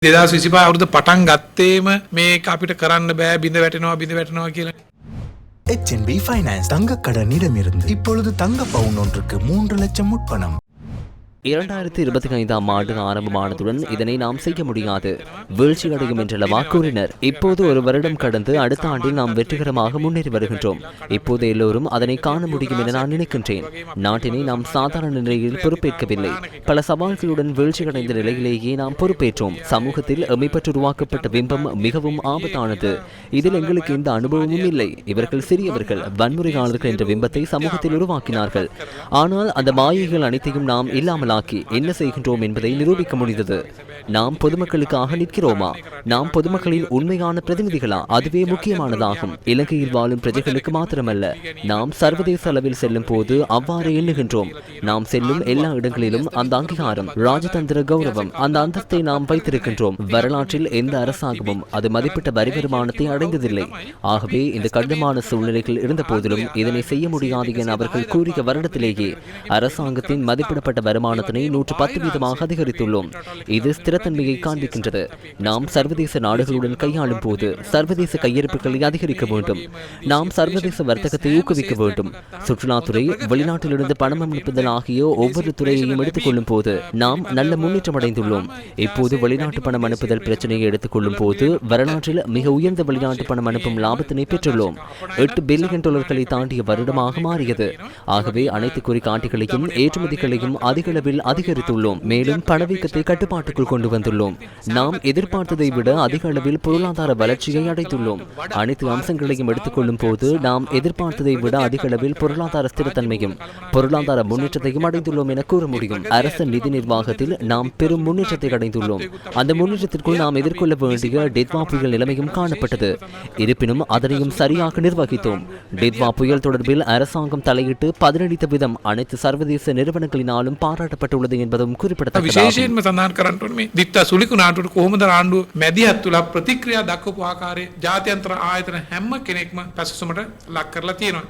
2025 අවුරුද්ද පටන් ගත්තේම මේක අපිට කරන්න බෑ බිඳ වැටෙනවා කියලා. HNB ஃபைனான்ஸ் தங்க கடனிடமிருந்து இப்பொழுது தங்க பவுன் ஒன்றுக்கு 3 லட்சம் முற்பணம். 2025ஆம் ஆண்டு ஆரம்பமானதுடன் இதனை நாம் செய்ய முடியாது, வீழ்ச்சியடையும் என்றளவா கூறினர். இப்போது ஒரு வருடம் கடந்து அடுத்த ஆண்டில் நாம் வெற்றிகரமாக முன்னேறி வருகின்றோம். இப்போது எல்லோரும் அதனை காண முடியும் என நான் நினைக்கின்றேன். நாட்டினை நாம் சாதாரண நிலையில் பொறுப்பேற்கவில்லை. பல சவால்களுடன் வீழ்ச்சியடைந்த நிலையிலேயே நாம் பொறுப்பேற்றோம். சமூகத்தில் எம்மைப்பட்டு உருவாக்கப்பட்ட பிம்பம் மிகவும் ஆபத்தானது. இதில் எங்களுக்கு எந்த அனுபவமும் இல்லை. இவர்கள் சிறியவர்கள், வன்முறையாளர்கள் என்ற பிம்பத்தை சமூகத்தில் உருவாக்கினார்கள். ஆனால் அந்த மாயைகள் அனைத்தையும் நாம் இல்லாமல் என்ன செய்கின்றோம் என்பதை நிரூபிக்க முடிந்தது. நாம் பொதுமக்களுக்காக நிற்கிறோமா? நாம் பொதுமக்களின் உண்மையான பிரதிநிதிகளா? அதுவே முக்கியமானதாகும். இலங்கையில் வாழும் பிரஜைகளுக்கு மாத்திரமல்ல, நாம் சர்வதேச அளவில் செல்லும் போது அவ்வாறு எண்ணுகின்றோம். நாம் செல்லும் எல்லா இடங்களிலும் அந்த அங்கீகாரம், ராஜதந்திர கௌரவம், அந்த அந்தஸ்தை நாம் வைத்திருக்கின்றோம். வரலாற்றில் எந்த அரசாங்கமும் அது மதிப்பிட்ட வரி வருமானத்தை அடைந்ததில்லை. ஆகவே இந்த கடினமான சூழ்நிலைகள் இருந்த போதிலும் இதனை செய்ய முடியாது என அவர்கள் கூறிய வருடத்திலேயே அரசாங்கத்தின் மதிப்பிடப்பட்ட வருமானத்தினை 110% அதிகரித்துள்ளோம். இது ஸ்திரத்தன்மையை காண்பிக்கின்றது. நாம் சர்வதேச நாடுகளுடன் கையாளும் போது சர்வதேச கையிருப்புகளை அதிகரிக்க வேண்டும். நாம் சர்வதேச வர்த்தகத்தை ஊக்குவிக்க வேண்டும். சுற்றுலாத்துறை, வெளிநாட்டிலிருந்து பணம் அனுப்புதல் ஆகிய ஒவ்வொரு துறையையும் எடுத்துக் கொள்ளும் போது நாம் நல்ல முன்னேற்றம் அடைந்துள்ளோம். இப்போது வெளிநாட்டு பணம் அனுப்புதல் பிரச்சனையை எடுத்துக் கொள்ளும் போது வரலாற்றில் மிக உயர்ந்த வெளிநாட்டு பணம் அனுப்பும் லாபத்தினை பெற்றுள்ளோம். $8 பில்லியன் தாண்டிய வருடமாக மாறியது. ஆகவே அனைத்து குறிகாட்டிகளையும் ஏற்றுமதிகளையும் அதிக அளவில் அதிகரித்துள்ளோம். மேலும் பணவீக்கத்தை கட்டுப்பாட்டுக்குள் கொண்டு வந்துள்ளோம். நாம் எதிர்பார்த்ததை விட அதிக அளவில் பொருளாதார வளர்ச்சியை அடைந்துள்ளோம். அனைத்து அம்சங்களையும் எடுத்துக்கொள்ளும் போது நாம் எதிர்பார்த்ததை விட அதிக அளவில் பொருளாதார ஸ்திரத்தன்மையும் பொருளாதார முன்னேற்றத்தையும் அடைந்துள்ளோம் என கூற முடியும். அரசு நிதி நிர்வாகத்தில் நாம் பெரும் முன்னேற்றத்தை அடைந்துள்ளோம். அந்த முன்னேற்றத்திற்குள் நாம் எதிர்கொள்ள வேண்டிய டெத்வா புயல் நிலைமையும் காணப்பட்டது. இருப்பினும் அதனையும் சரியாக நிர்வகித்தோம். டெத்வா புயல் தொடர்பில் அரசாங்கம் தலையிட்டு பதிலளித்த விதம் அனைத்து சர்வதேச நிறுவனங்களினாலும் පාරාටපට என்பதும் குறிப்பிடத்தக்கது. විශේෂයෙන්ම සඳහන් කරන්න ඕනේ මේ දිත්තා සුලිකු නාටුවට කොහොමද ආණ්ඩුව මැදිහත් වෙලා ප්‍රතික්‍රියා දක්වපු ආකාරයේ ජාත්‍යන්තර ආයතන හැම කෙනෙක්ම පැසසුමට ලක් කරලා තියෙනවා.